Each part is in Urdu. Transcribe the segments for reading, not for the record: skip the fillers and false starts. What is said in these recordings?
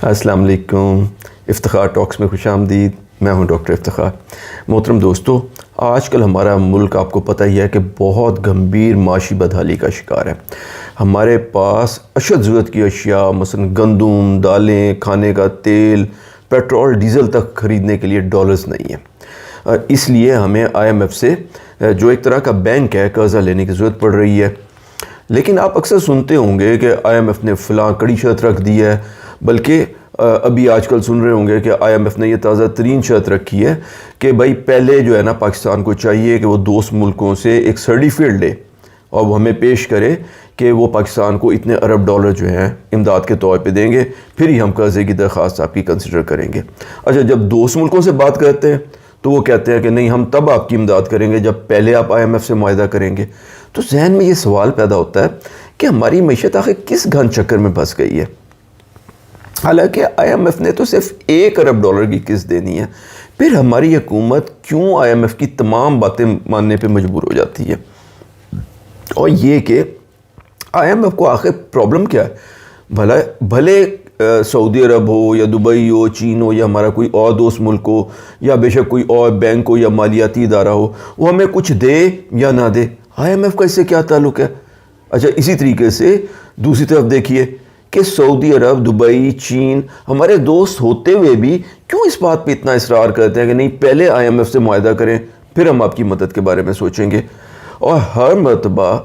السلام علیکم، افتخار ٹاکس میں خوش آمدید۔ میں ہوں ڈاکٹر افتخار۔ محترم دوستو، آج کل ہمارا ملک آپ کو پتہ ہی ہے کہ بہت گمبھیر معاشی بدحالی کا شکار ہے۔ ہمارے پاس اشد ضرورت کی اشیاء مثلا گندم، دالیں، کھانے کا تیل، پیٹرول، ڈیزل تک خریدنے کے لیے ڈالرز نہیں ہیں۔ اس لیے ہمیں IMF سے جو ایک طرح کا بینک ہے قرضہ لینے کی ضرورت پڑ رہی ہے۔ لیکن آپ اکثر سنتے ہوں گے کہ IMF نے فلاں کڑی شرط رکھ دی ہے، بلکہ ابھی آج کل سن رہے ہوں گے کہ IMF نے یہ تازہ ترین شرط رکھی ہے کہ بھائی پہلے جو ہے نا پاکستان کو چاہیے کہ وہ دوست ملکوں سے ایک سرٹیفکیٹ لے اور وہ ہمیں پیش کرے کہ وہ پاکستان کو اتنے ارب ڈالر جو ہیں امداد کے طور پہ دیں گے، پھر ہی ہم قرضے کی درخواست آپ کی کنسیڈر کریں گے۔ اچھا، جب دوست ملکوں سے بات کرتے ہیں تو وہ کہتے ہیں کہ نہیں، ہم تب آپ کی امداد کریں گے جب پہلے آپ IMF سے معاہدہ کریں گے۔ تو ذہن میں یہ سوال پیدا ہوتا ہے کہ ہماری معیشت آخر کس گھن چکر میں پھنس گئی ہے؟ حالانکہ IMF نے تو صرف 1 ارب ڈالر کی قسط دینی ہے، پھر ہماری حکومت کیوں IMF کی تمام باتیں ماننے پہ مجبور ہو جاتی ہے؟ اور یہ کہ IMF کو آخر پرابلم کیا ہے؟ بھلے سعودی عرب ہو یا دبئی ہو، چین ہو یا ہمارا کوئی اور دوست ملک ہو یا بے شک کوئی اور بینک ہو یا مالیاتی ادارہ ہو، وہ ہمیں کچھ دے یا نہ دے، IMF کا اس سے کیا تعلق ہے؟ اچھا، اسی طریقے سے دوسری طرف دیکھیے کہ سعودی عرب، دبئی، چین ہمارے دوست ہوتے ہوئے بھی کیوں اس بات پہ اتنا اصرار کرتے ہیں کہ نہیں پہلے IMF سے معاہدہ کریں پھر ہم آپ کی مدد کے بارے میں سوچیں گے؟ اور ہر مرتبہ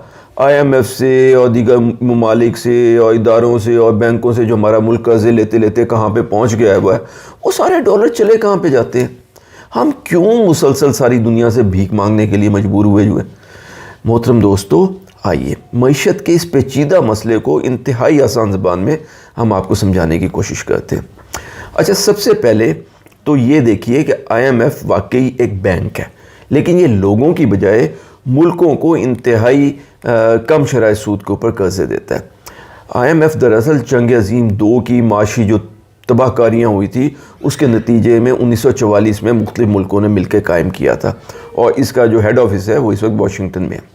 IMF سے اور دیگر ممالک سے اور اداروں سے اور بینکوں سے جو ہمارا ملک قرضے لیتے لیتے کہاں پہ پہنچ گیا ہوا ہے، وہ سارے ڈالر چلے کہاں پہ جاتے ہیں؟ ہم کیوں مسلسل ساری دنیا سے بھیک مانگنے کے لیے مجبور ہوئے؟ محترم دوستو، آئیے معیشت کے اس پیچیدہ مسئلے کو انتہائی آسان زبان میں ہم آپ کو سمجھانے کی کوشش کرتے ہیں۔ اچھا، سب سے پہلے تو یہ دیکھیے کہ IMF واقعی ایک بینک ہے، لیکن یہ لوگوں کی بجائے ملکوں کو انتہائی کم شرح سود کے اوپر قرضے دیتا ہے۔ IMF دراصل جنگ عظیم 2 کی معاشی جو تباہ کاریاں ہوئی تھی اس کے نتیجے میں 1944 میں مختلف ملکوں نے مل کے قائم کیا تھا، اور اس کا جو ہیڈ آفس ہے وہ اس وقت واشنگٹن میں ہے۔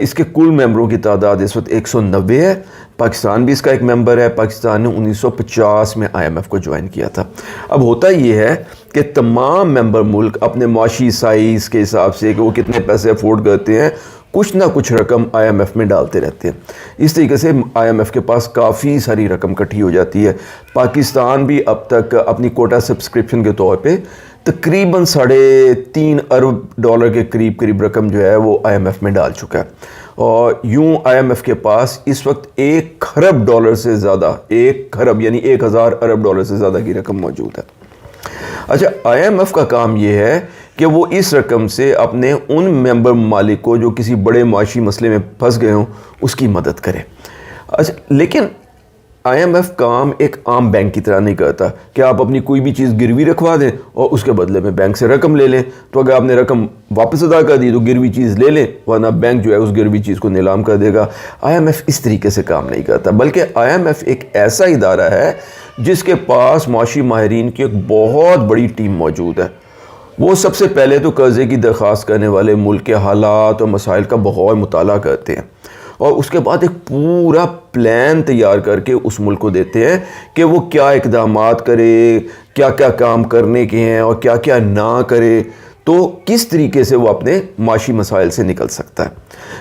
اس کے کل ممبروں کی تعداد اس وقت 190 ہے۔ پاکستان بھی اس کا ایک ممبر ہے۔ پاکستان نے 1950 میں IMF کو جوائن کیا تھا۔ اب ہوتا یہ ہے کہ تمام ممبر ملک اپنے معاشی سائز کے حساب سے کہ وہ کتنے پیسے افورڈ کرتے ہیں کچھ نہ کچھ رقم IMF میں ڈالتے رہتے ہیں۔ اس طریقے سے IMF کے پاس کافی ساری رقم اکٹھی ہو جاتی ہے۔ پاکستان بھی اب تک اپنی کوٹا سبسکرپشن کے طور پہ تقریباً 3.5 ارب ڈالر کے قریب رقم جو ہے وہ IMF میں ڈال چکا ہے، اور یوں IMF کے پاس اس وقت 1 کھرب ڈالر سے زیادہ، 1 کھرب یعنی 1000 ارب ڈالر سے زیادہ کی رقم موجود ہے۔ اچھا، IMF کا کام یہ ہے کہ وہ اس رقم سے اپنے ان ممبر ممالک کو جو کسی بڑے معاشی مسئلے میں پھنس گئے ہوں اس کی مدد کرے۔ اچھا، لیکن IMF کام ایک عام بینک کی طرح نہیں کرتا کہ آپ اپنی کوئی بھی چیز گروی رکھوا دیں اور اس کے بدلے میں بینک سے رقم لے لیں، تو اگر آپ نے رقم واپس ادا کر دی تو گروی چیز لے لیں، ورنہ بینک جو ہے اس گروی چیز کو نیلام کر دے گا۔ IMF اس طریقے سے کام نہیں کرتا، بلکہ IMF ایک ایسا ادارہ ہے جس کے پاس معاشی ماہرین کی ایک بہت بڑی ٹیم موجود ہے۔ وہ سب سے پہلے تو قرضے کی درخواست کرنے والے ملک کے حالات اور مسائل کا بغور مطالعہ کرتے ہیں، اور اس کے بعد ایک پورا پلان تیار کر کے اس ملک کو دیتے ہیں کہ وہ کیا اقدامات کرے، کیا کیا کام کرنے کے ہیں اور کیا کیا نہ کرے، تو کس طریقے سے وہ اپنے معاشی مسائل سے نکل سکتا ہے۔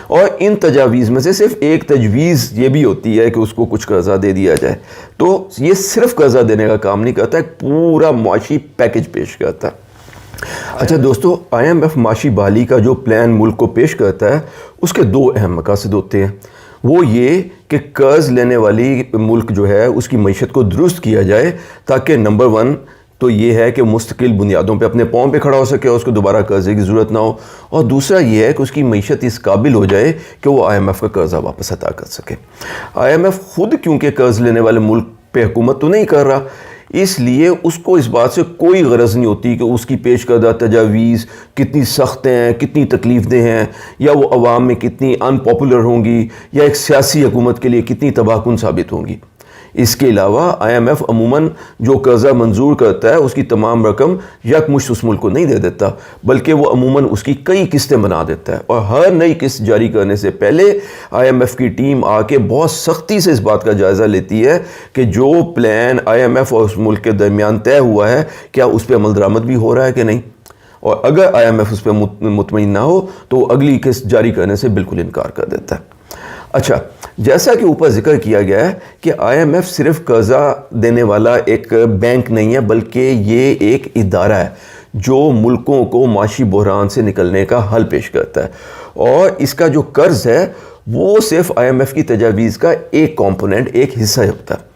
اور ان تجاویز میں سے صرف ایک تجویز یہ بھی ہوتی ہے کہ اس کو کچھ قرضہ دے دیا جائے۔ تو یہ صرف قرضہ دینے کا کام نہیں کرتا، ایک پورا معاشی پیکج پیش کرتا ہے۔ اچھا دوستو، IMF معاشی بحالی کا جو پلان ملک کو پیش کرتا ہے اس کے 2 اہم مقاصد ہوتے ہیں۔ وہ یہ کہ قرض لینے والی ملک جو ہے اس کی معیشت کو درست کیا جائے، تاکہ نمبر 1 تو یہ ہے کہ مستقل بنیادوں پہ اپنے پاؤں پہ کھڑا ہو سکے اور اس کو دوبارہ قرضے کی ضرورت نہ ہو، اور دوسرا یہ ہے کہ اس کی معیشت اس قابل ہو جائے کہ وہ IMF کا قرضہ واپس ادا کر سکے۔ IMF خود کیونکہ قرض لینے والے ملک پہ حکومت تو نہیں کر رہا، اس لیے اس کو اس بات سے کوئی غرض نہیں ہوتی کہ اس کی پیش کردہ تجاویز کتنی سخت ہیں، کتنی تکلیف دہ ہیں، یا وہ عوام میں کتنی ان پاپولر ہوں گی، یا ایک سیاسی حکومت کے لیے کتنی تباہ کن ثابت ہوں گی۔ اس کے علاوہ IMF عموماً جو قرضہ منظور کرتا ہے اس کی تمام رقم یکمشت اس ملک کو نہیں دے دیتا، بلکہ وہ عموماً اس کی کئی قسطیں بنا دیتا ہے، اور ہر نئی قسط جاری کرنے سے پہلے IMF کی ٹیم آ کے بہت سختی سے اس بات کا جائزہ لیتی ہے کہ جو پلان IMF اور اس ملک کے درمیان طے ہوا ہے کیا اس پہ عمل درآمد بھی ہو رہا ہے کہ نہیں، اور اگر IMF اس پہ مطمئن نہ ہو تو وہ اگلی قسط جاری کرنے سے بالکل انکار کر دیتا ہے۔ اچھا، جیسا کہ اوپر ذکر کیا گیا ہے کہ IMF صرف قرضہ دینے والا ایک بینک نہیں ہے، بلکہ یہ ایک ادارہ ہے جو ملکوں کو معاشی بحران سے نکلنے کا حل پیش کرتا ہے، اور اس کا جو قرض ہے وہ صرف IMF کی تجاویز کا ایک کمپوننٹ، ایک حصہ ہوتا ہے۔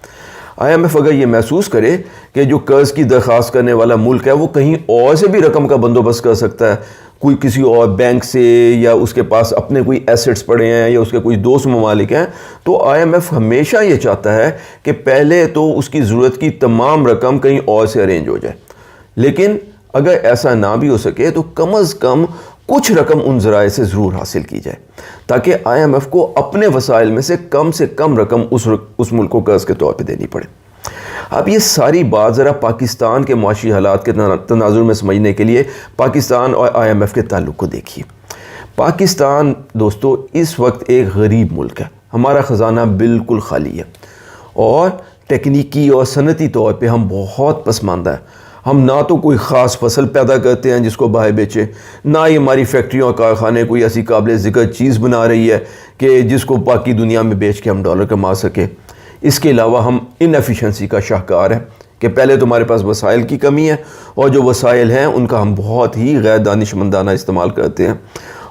IMF اگر یہ محسوس کرے کہ جو قرض کی درخواست کرنے والا ملک ہے وہ کہیں اور سے بھی رقم کا بندوبست کر سکتا ہے، کوئی کسی اور بینک سے، یا اس کے پاس اپنے کوئی ایسٹس پڑے ہیں، یا اس کے کوئی دوست ممالک ہیں، تو IMF ہمیشہ یہ چاہتا ہے کہ پہلے تو اس کی ضرورت کی تمام رقم کہیں اور سے ارینج ہو جائے، لیکن اگر ایسا نہ بھی ہو سکے تو کم از کم کچھ رقم ان ذرائع سے ضرور حاصل کی جائے، تاکہ IMF کو اپنے وسائل میں سے کم رقم اس ملک کو قرض کے طور پہ دینی پڑے۔ اب یہ ساری بات ذرا پاکستان کے معاشی حالات کے تناظر میں سمجھنے کے لیے پاکستان اور IMF کے تعلق کو دیکھیے۔ پاکستان دوستو اس وقت ایک غریب ملک ہے، ہمارا خزانہ بالکل خالی ہے، اور تکنیکی اور صنعتی طور پہ ہم بہت پسماندہ ہیں۔ ہم نہ تو کوئی خاص فصل پیدا کرتے ہیں جس کو باہر بیچیں، نہ ہی ہماری فیکٹریوں اور کارخانے کوئی ایسی قابل ذکر چیز بنا رہی ہے کہ جس کو باقی دنیا میں بیچ کے ہم ڈالر کما سکیں۔ اس کے علاوہ ہم انیفیشنسی کا شاہکار ہیں کہ پہلے تو ہمارے پاس وسائل کی کمی ہے، اور جو وسائل ہیں ان کا ہم بہت ہی غیر دانشمندانہ استعمال کرتے ہیں،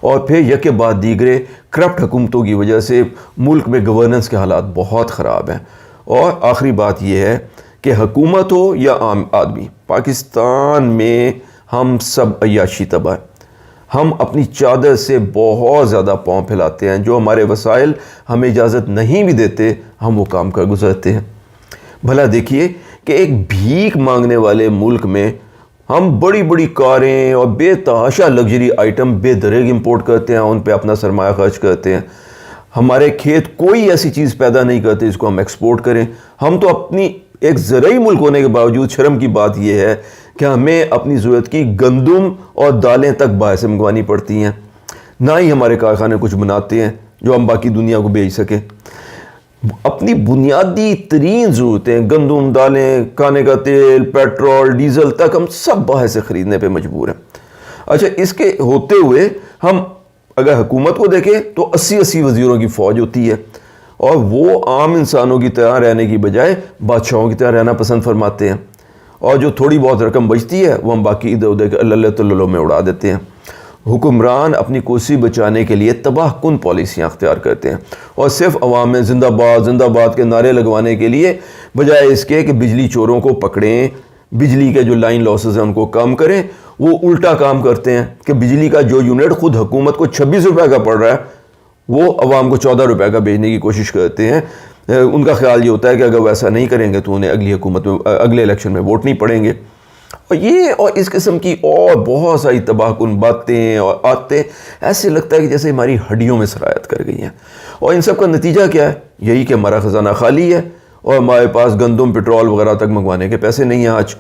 اور پھر یکے بعد دیگرے کرپٹ حکومتوں کی وجہ سے ملک میں گورننس کے حالات بہت خراب ہیں۔ اور آخری بات یہ ہے کہ حکومت ہو یا عام آدمی، پاکستان میں ہم سب عیاشی طبع ہیں، ہم اپنی چادر سے بہت زیادہ پاؤں پھیلاتے ہیں، جو ہمارے وسائل ہمیں اجازت نہیں بھی دیتے ہم وہ کام کر گزرتے ہیں۔ بھلا دیکھیے کہ ایک بھیک مانگنے والے ملک میں ہم بڑی بڑی کاریں اور بے تحاشا لگژری آئٹم بے دریغ امپورٹ کرتے ہیں، ان پہ اپنا سرمایہ خرچ کرتے ہیں۔ ہمارے کھیت کوئی ایسی چیز پیدا نہیں کرتے جس کو ہم ایکسپورٹ کریں۔ ہم تو اپنی ایک زرعی ملک ہونے کے باوجود شرم کی بات یہ ہے کہ ہمیں اپنی ضرورت کی گندم اور دالیں تک باہر سے منگوانی پڑتی ہیں، نہ ہی ہمارے کارخانے کچھ بناتے ہیں جو ہم باقی دنیا کو بیچ سکیں۔ اپنی بنیادی ترین ضرورتیں، گندم، دالیں، کھانے کا تیل، پیٹرول، ڈیزل تک ہم سب باہر سے خریدنے پہ مجبور ہیں۔ اچھا، اس کے ہوتے ہوئے ہم اگر حکومت کو دیکھیں تو 80 وزیروں کی فوج ہوتی ہے، اور وہ عام انسانوں کی طرح رہنے کی بجائے بادشاہوں کی طرح رہنا پسند فرماتے ہیں، اور جو تھوڑی بہت رقم بچتی ہے وہ ہم باقی ادھر ادھر کے اللہ تللوں میں اڑا دیتے ہیں۔ حکمران اپنی کرسی بچانے کے لیے تباہ کن پالیسیاں اختیار کرتے ہیں، اور صرف عوام میں زندہ باد کے نعرے لگوانے کے لیے بجائے اس کے کہ بجلی چوروں کو پکڑیں، بجلی کے جو لائن لاسز ہیں ان کو کم کریں، وہ الٹا کام کرتے ہیں کہ بجلی کا جو یونٹ خود حکومت کو 26 روپے کا پڑ رہا ہے وہ عوام کو 14 روپے کا بیچنے کی کوشش کرتے ہیں۔ ان کا خیال یہ ہوتا ہے کہ اگر وہ ایسا نہیں کریں گے تو انہیں اگلی حکومت میں اگلے الیکشن میں ووٹ نہیں پڑیں گے، اور اس قسم کی اور بہت ساری تباہ کن باتیں اور عادتیں ایسے لگتا ہے کہ جیسے ہماری ہڈیوں میں سرایت کر گئی ہیں۔ اور ان سب کا نتیجہ کیا ہے؟ یہی کہ ہمارا خزانہ خالی ہے، اور ہمارے پاس گندم، پٹرول وغیرہ تک منگوانے کے پیسے نہیں ہیں آج،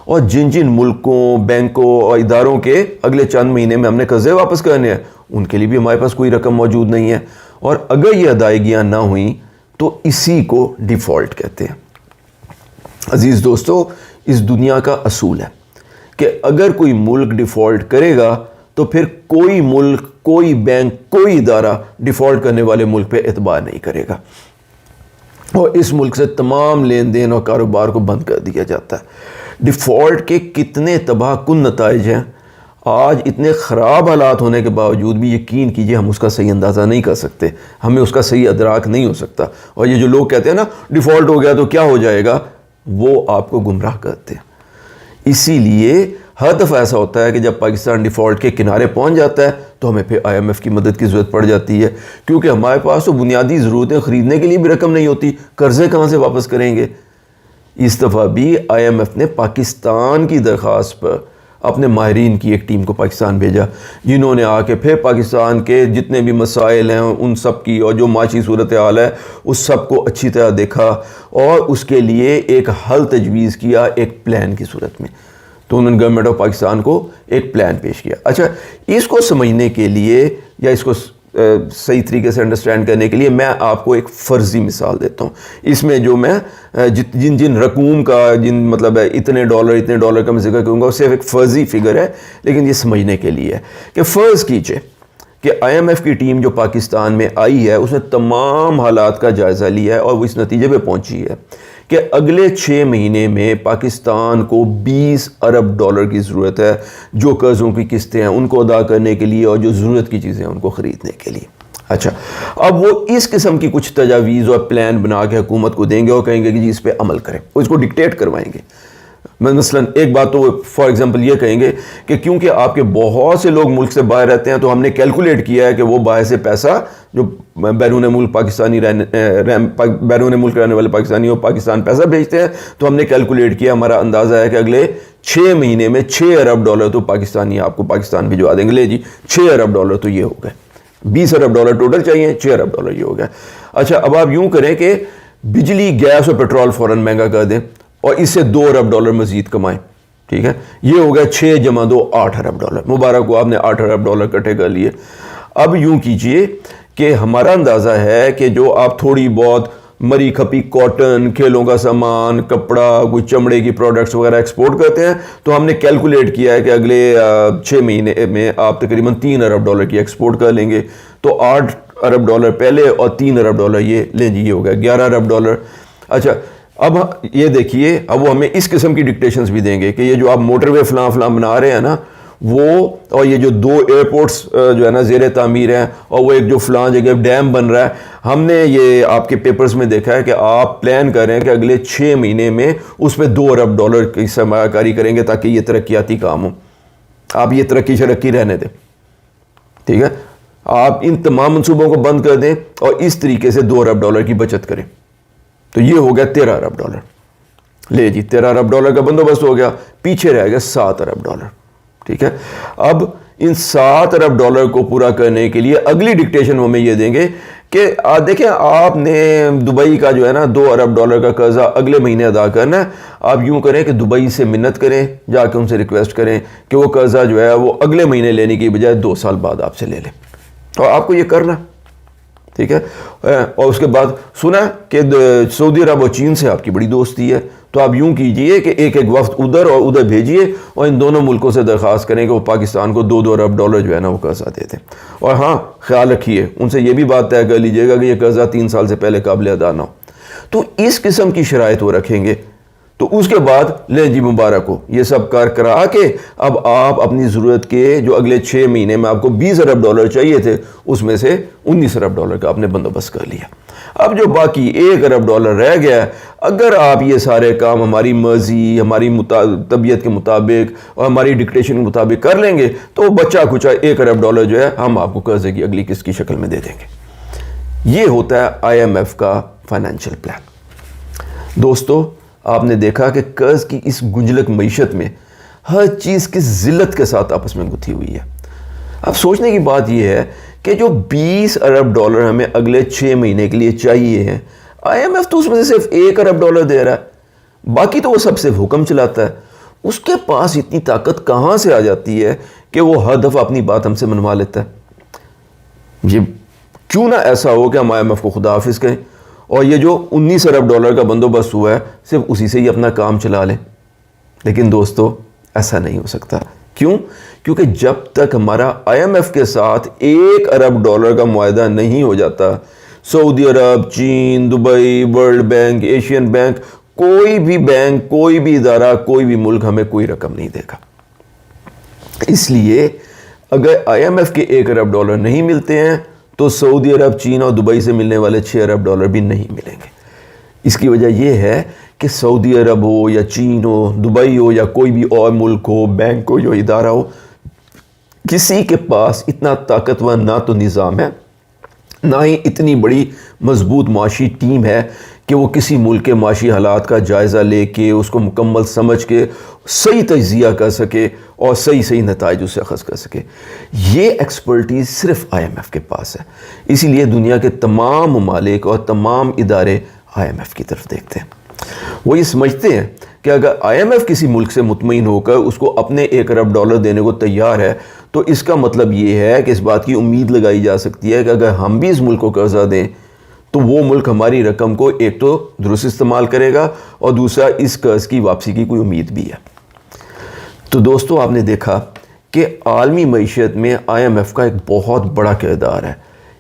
اور جن ملکوں، بینکوں اور اداروں کے اگلے چند مہینے میں ہم نے قرضے واپس کرنے ہیں ان کے لیے بھی ہمارے پاس کوئی رقم موجود نہیں ہے، اور اگر یہ ادائیگیاں نہ ہوئیں تو اسی کو ڈیفالٹ کہتے ہیں۔ عزیز دوستو، اس دنیا کا اصول ہے کہ اگر کوئی ملک ڈیفالٹ کرے گا تو پھر کوئی ملک، کوئی بینک، کوئی ادارہ ڈیفالٹ کرنے والے ملک پہ اعتبار نہیں کرے گا، اور اس ملک سے تمام لین دین اور کاروبار کو بند کر دیا جاتا ہے۔ ڈیفالٹ کے کتنے تباہ کن نتائج ہیں، آج اتنے خراب حالات ہونے کے باوجود بھی یقین کیجئے ہم اس کا صحیح اندازہ نہیں کر سکتے، ہمیں اس کا صحیح ادراک نہیں ہو سکتا، اور یہ جو لوگ کہتے ہیں نا ڈیفالٹ ہو گیا تو کیا ہو جائے گا، وہ آپ کو گمراہ کرتے ہیں۔ اسی لیے ہر دفعہ ایسا ہوتا ہے کہ جب پاکستان ڈیفالٹ کے کنارے پہنچ جاتا ہے تو ہمیں پھر IMF کی مدد کی ضرورت پڑ جاتی ہے، کیونکہ ہمارے پاس تو بنیادی ضرورتیں خریدنے کے لیے بھی رقم نہیں ہوتی، قرضے کہاں سے واپس کریں گے۔ اس دفعہ بھی IMF نے پاکستان کی درخواست پر اپنے ماہرین کی ایک ٹیم کو پاکستان بھیجا، جنہوں نے آ کے پھر پاکستان کے جتنے بھی مسائل ہیں ان سب کی اور جو معاشی صورتحال ہے اس سب کو اچھی طرح دیکھا اور اس کے لیے ایک حل تجویز کیا ایک پلان کی صورت میں۔ تو انہوں نے گورنمنٹ آف پاکستان کو ایک پلان پیش کیا۔ اچھا، اس کو سمجھنے کے لیے یا اس کو صحیح طریقے سے انڈرسٹینڈ کرنے کے لیے میں آپ کو ایک فرضی مثال دیتا ہوں۔ اس میں جو میں جن رقوم کا مطلب ہے اتنے ڈالر کا میں ذکر کروں گا، وہ صرف ایک فرضی فگر ہے، لیکن یہ سمجھنے کے لیے ہے کہ فرض کیجئے کہ آئی ایم ایف کی ٹیم جو پاکستان میں آئی ہے اس نے تمام حالات کا جائزہ لیا ہے اور وہ اس نتیجے پہ پہنچی ہے کہ اگلے 6 مہینے میں پاکستان کو 20 ارب ڈالر کی ضرورت ہے، جو قرضوں کی قسطیں ہیں ان کو ادا کرنے کے لیے اور جو ضرورت کی چیزیں ہیں ان کو خریدنے کے لیے۔ اچھا، اب وہ اس قسم کی کچھ تجاویز اور پلان بنا کے حکومت کو دیں گے اور کہیں گے کہ جی اس پہ عمل کریں، وہ اس کو ڈکٹیٹ کروائیں گے۔ مثلا ایک بات تو فار ایگزامپل یہ کہیں گے کہ کیونکہ آپ کے بہت سے لوگ ملک سے باہر رہتے ہیں تو ہم نے کیلکولیٹ کیا ہے کہ وہ باہر سے پیسہ جو بیرون ملک بیرون ملک رہنے والے پاکستانی اور پاکستان پیسہ بھیجتے ہیں، تو ہم نے کیلکولیٹ کیا، ہمارا اندازہ ہے کہ اگلے 6 مہینے میں 6 ارب ڈالر تو پاکستانی آپ کو پاکستان بھجوا دیں گے۔ لے جی 6 ارب ڈالر تو یہ ہو گئے، 20 ارب ڈالر ٹوٹل چاہیے، 6 ارب ڈالر یہ ہو گیا۔ اچھا، اب آپ یوں کریں کہ بجلی، گیس اور پیٹرول فوراً مہنگا کر دیں اور اس سے 2 ارب ڈالر مزید کمائیں، ٹھیک ہے؟ یہ ہو گیا 6 × 2 8 ارب ڈالر۔ مبارک ہو، آپ نے 8 ارب ڈالر اکٹھے کر لیے۔ اب یوں کیجئے کہ ہمارا اندازہ ہے کہ جو آپ تھوڑی بہت مری کھپی کاٹن، کھیلوں کا سامان، کپڑا، کوئی چمڑے کی پروڈکٹس وغیرہ ایکسپورٹ کرتے ہیں، تو ہم نے کیلکولیٹ کیا ہے کہ اگلے 6 مہینے میں آپ تقریباً 3 ارب ڈالر کی ایکسپورٹ کر لیں گے۔ تو 8 ارب ڈالر پہلے اور 3 ارب ڈالر یہ لیں جی، یہ ہو گیا 11 ارب ڈالر۔ اچھا، اب یہ دیکھیے، اب وہ ہمیں اس قسم کی ڈکٹیشنز بھی دیں گے کہ یہ جو آپ موٹر وے فلاں بنا رہے ہیں نا وہ، اور یہ جو 2 ایئرپورٹس جو ہے نا زیر تعمیر ہیں، اور وہ ایک جو فلاں جگہ ڈیم بن رہا ہے، ہم نے یہ آپ کے پیپرز میں دیکھا ہے کہ آپ پلان کر رہے ہیں کہ اگلے 6 مہینے میں اس پہ 2 ارب ڈالر کی سرمایہ کاری کریں گے تاکہ یہ ترقیاتی کام ہو۔ آپ یہ ترقی رہنے دیں، ٹھیک ہے؟ آپ ان تمام منصوبوں کو بند کر دیں اور اس طریقے سے 2 ارب ڈالر کی بچت کریں، تو یہ ہو گیا 13 ارب ڈالر۔ لے جی 13 ارب ڈالر کا بندوبست ہو گیا، پیچھے رہ گیا 7 ارب ڈالر، ٹھیک ہے؟ اب ان 7 ارب ڈالر کو پورا کرنے کے لیے اگلی ڈکٹیشن ہمیں یہ دیں گے کہ دیکھیں آپ نے دبئی کا جو ہے نا 2 ارب ڈالر کا قرضہ اگلے مہینے ادا کرنا ہے۔ آپ یوں کریں کہ دبئی سے منت کریں، جا کے ان سے ریکویسٹ کریں کہ وہ قرضہ جو ہے وہ اگلے مہینے لینے کی بجائے 2 سال بعد آپ سے لے لیں، اور آپ کو یہ کرنا، ٹھیک ہے؟ اور اس کے بعد سنا کہ سعودی عرب اور چین سے آپ کی بڑی دوستی ہے، تو آپ یوں کیجئے کہ ایک وفد ادھر اور ادھر بھیجئے اور ان دونوں ملکوں سے درخواست کریں کہ وہ پاکستان کو 2 ارب ڈالر جو ہے نا وہ قرضہ دے دیں۔ اور ہاں، خیال رکھیے ان سے یہ بھی بات طے کر لیجئے گا کہ یہ قرضہ 3 سال سے پہلے قابل ادا نہ ہو۔ تو اس قسم کی شرائط وہ رکھیں گے، تو اس کے بعد لیں جی مبارک ہو، یہ سب کرا کے اب آپ اپنی ضرورت کے جو اگلے 6 مہینے میں آپ کو 20 ارب ڈالر چاہیے تھے اس میں سے 19 ارب ڈالر کا آپ نے بندوبست کر لیا۔ اب جو باقی 1 ارب ڈالر رہ گیا، اگر آپ یہ سارے کام ہماری مرضی، ہماری طبیعت کے مطابق اور ہماری ڈکٹیشن کے مطابق کر لیں گے تو بچا کچا 1 ارب ڈالر جو ہے ہم آپ کو قرضے کی اگلی قسط کی شکل میں دے دیں گے۔ یہ ہوتا ہے آئی ایم ایف کا فائنینشیل پلان۔ دوستو، آپ نے دیکھا کہ قرض کی اس گنجلک معیشت میں ہر چیز کی ذلت کے ساتھ آپس میں گتھی ہوئی ہے۔ اب سوچنے کی بات یہ ہے کہ جو 20 ارب ڈالر ہمیں اگلے 6 مہینے کے لیے چاہیے ہیں، آئی ایم ایف تو اس میں سے صرف 1 ارب ڈالر دے رہا ہے، باقی تو وہ سب سے حکم چلاتا ہے۔ اس کے پاس اتنی طاقت کہاں سے آ جاتی ہے کہ وہ ہر دفعہ اپنی بات ہم سے منوا لیتا ہے؟ یہ کیوں نہ ایسا ہو کہ ہم آئی ایم ایف کو خدا حافظ کہیں اور یہ جو 19 ارب ڈالر کا بندوبست ہوا ہے صرف اسی سے ہی اپنا کام چلا لیں۔ لیکن دوستو، ایسا نہیں ہو سکتا۔ کیوں؟ کیونکہ جب تک ہمارا آئی ایم ایف کے ساتھ 1 ارب ڈالر کا معاہدہ نہیں ہو جاتا، سعودی عرب، چین، Dubai, World Bank, Asian Bank, کوئی بھی بینک، کوئی بھی ادارہ، کوئی بھی ملک ہمیں کوئی رقم نہیں دے گا۔ اس لیے اگر آئی ایم ایف کے 1 ارب ڈالر نہیں ملتے ہیں تو سعودی عرب، چین اور دبئی سے ملنے والے 6 ارب ڈالر بھی نہیں ملیں گے۔ اس کی وجہ یہ ہے کہ سعودی عرب ہو یا چین ہو، دبئی ہو یا کوئی بھی اور ملک ہو، بینک ہو یا ادارہ ہو، کسی کے پاس اتنا طاقتور نہ تو نظام ہے، نہ ہی اتنی بڑی مضبوط معاشی ٹیم ہے کہ وہ کسی ملک کے معاشی حالات کا جائزہ لے کے اس کو مکمل سمجھ کے صحیح تجزیہ کر سکے اور صحیح نتائج اسے اخذ کر سکے۔ یہ ایکسپرٹیز صرف آئی ایم ایف کے پاس ہے، اسی لیے دنیا کے تمام ممالک اور تمام ادارے آئی ایم ایف کی طرف دیکھتے ہیں۔ وہ یہ سمجھتے ہیں کہ اگر آئی ایم ایف کسی ملک سے مطمئن ہو کر اس کو اپنے $1 ارب دینے کو تیار ہے تو اس کا مطلب یہ ہے کہ اس بات کی امید لگائی جا سکتی ہے کہ اگر ہم بھی اس ملک کو قرضہ دیں تو وہ ملک ہماری رقم کو ایک تو درست استعمال کرے گا اور دوسرا اس قرض کی واپسی کی کوئی امید بھی ہے۔ تو دوستو، آپ نے دیکھا کہ عالمی معیشت میں آئی ایم ایف کا ایک بہت بڑا کردار ہے،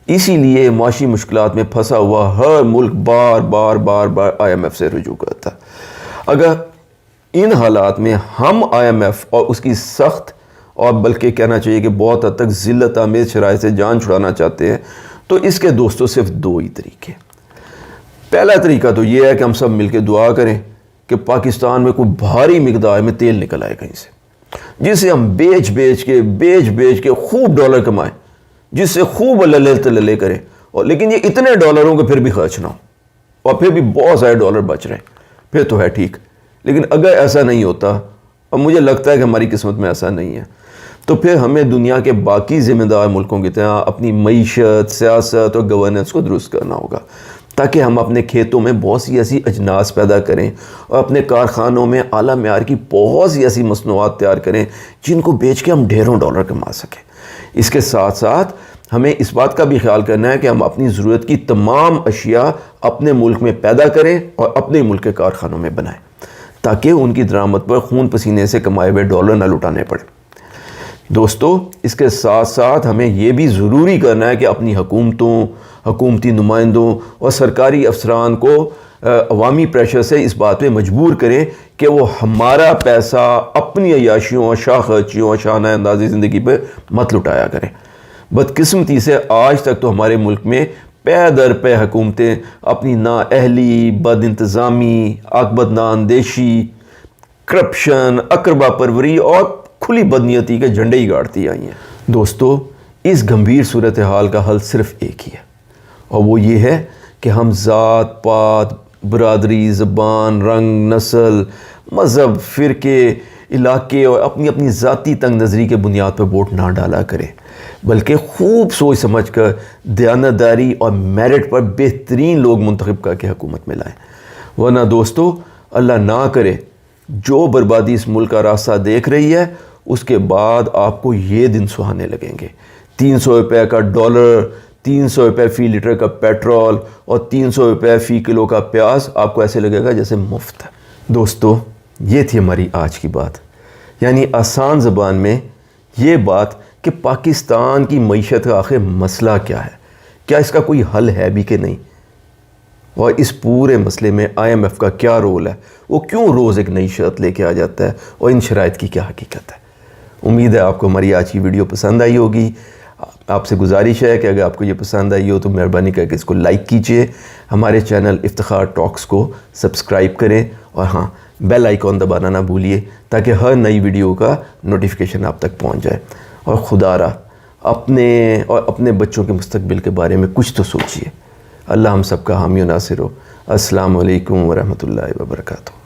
اسی لیے معاشی مشکلات میں پھنسا ہوا ہر ملک بار بار آئی ایم ایف سے رجوع کرتا ہے۔ اگر ان حالات میں ہم آئی ایم ایف اور اس کی سخت اور بلکہ کہنا چاہیے کہ بہت حد تک ذلت آمیز شرائط سے جان چھڑانا چاہتے ہیں تو اس کے دوستوں صرف 2 ہی طریقے۔ پہلا طریقہ تو یہ ہے کہ ہم سب مل کے دعا کریں کہ پاکستان میں کوئی بھاری مقدار میں تیل نکل آئے کہیں سے، جس سے ہم بیچ کے خوب ڈالر کمائیں، جس سے خوب اللہ تللے کریں، اور لیکن یہ اتنے ڈالروں کے پھر بھی خرچ نہ ہو اور پھر بھی بہت سارے ڈالر بچ رہے ہیں، پھر تو ہے ٹھیک۔ لیکن اگر ایسا نہیں ہوتا، اور مجھے لگتا ہے کہ ہماری قسمت میں ایسا نہیں ہے، تو پھر ہمیں دنیا کے باقی ذمہ دار ملکوں کی طرح اپنی معیشت، سیاست اور گورننس کو درست کرنا ہوگا، تاکہ ہم اپنے کھیتوں میں بہت سی ایسی اجناس پیدا کریں اور اپنے کارخانوں میں اعلیٰ معیار کی بہت سی ایسی مصنوعات تیار کریں جن کو بیچ کے ہم ڈھیروں ڈالر کما سکیں۔ اس کے ساتھ ساتھ ہمیں اس بات کا بھی خیال کرنا ہے کہ ہم اپنی ضرورت کی تمام اشیاء اپنے ملک میں پیدا کریں اور اپنے ملک کے کارخانوں میں بنائیں، تاکہ ان کی درآمد پر خون پسینے سے کمائے ہوئے ڈالر نہ لٹانے پڑے۔ دوستو، اس کے ساتھ ساتھ ہمیں یہ بھی ضروری کرنا ہے کہ اپنی حکومتوں، حکومتی نمائندوں اور سرکاری افسران کو عوامی پریشر سے اس بات پہ مجبور کریں کہ وہ ہمارا پیسہ اپنی عیاشیوں اور شاہ خرچیوں اور شاہانہ اندازی زندگی پہ مت لٹایا کریں۔ بدقسمتی سے آج تک تو ہمارے ملک میں پے در پے حکومتیں اپنی نااہلی، بد انتظامی، عاقبت نااندیشی، کرپشن، اقربا پروری اور کھلی بدنیتی کے جھنڈے ہی گاڑتی آئی ہیں۔ دوستو، اس گمبھیر صورتحال کا حل صرف ایک ہی ہے، اور وہ یہ ہے کہ ہم ذات پات، برادری، زبان، رنگ، نسل، مذہب، فرقے، علاقے اور اپنی ذاتی تنگ نظری کے بنیاد پر ووٹ نہ ڈالا کریں، بلکہ خوب سوچ سمجھ کر دیانتداری اور میرٹ پر بہترین لوگ منتخب کر کے حکومت میں لائیں۔ ورنہ دوستو، اللہ نہ کرے جو بربادی اس ملک کا راستہ دیکھ رہی ہے، اس کے بعد آپ کو یہ دن سہانے لگیں گے۔ 300 روپے کا ڈالر، 300 روپے فی لیٹر کا پیٹرول اور 300 روپے فی کلو کا پیاز آپ کو ایسے لگے گا جیسے مفت ہے۔ دوستو، یہ تھی ہماری آج کی بات، یعنی آسان زبان میں یہ بات کہ پاکستان کی معیشت کا آخر مسئلہ کیا ہے، کیا اس کا کوئی حل ہے بھی کہ نہیں، اور اس پورے مسئلے میں آئی ایم ایف کا کیا رول ہے، وہ کیوں روز ایک نئی شرط لے کے آ جاتا ہے، اور ان شرائط کی کیا حقیقت ہے۔ امید ہے آپ کو ہماری آج کی ویڈیو پسند آئی ہوگی۔ آپ سے گزارش ہے کہ اگر آپ کو یہ پسند آئی ہو تو مہربانی کر کے اس کو لائک کیجئے، ہمارے چینل افتخار ٹاکس کو سبسکرائب کریں، اور ہاں، بیل آئیکن دبانا نہ بھولیے تاکہ ہر نئی ویڈیو کا نوٹیفیکیشن آپ تک پہنچ جائے۔ اور خدا را اپنے اور اپنے بچوں کے مستقبل کے بارے میں کچھ تو سوچئے۔ اللہ ہم سب کا حامی و ناصر ہو۔ السلام علیکم ورحمۃ اللہ وبرکاتہ۔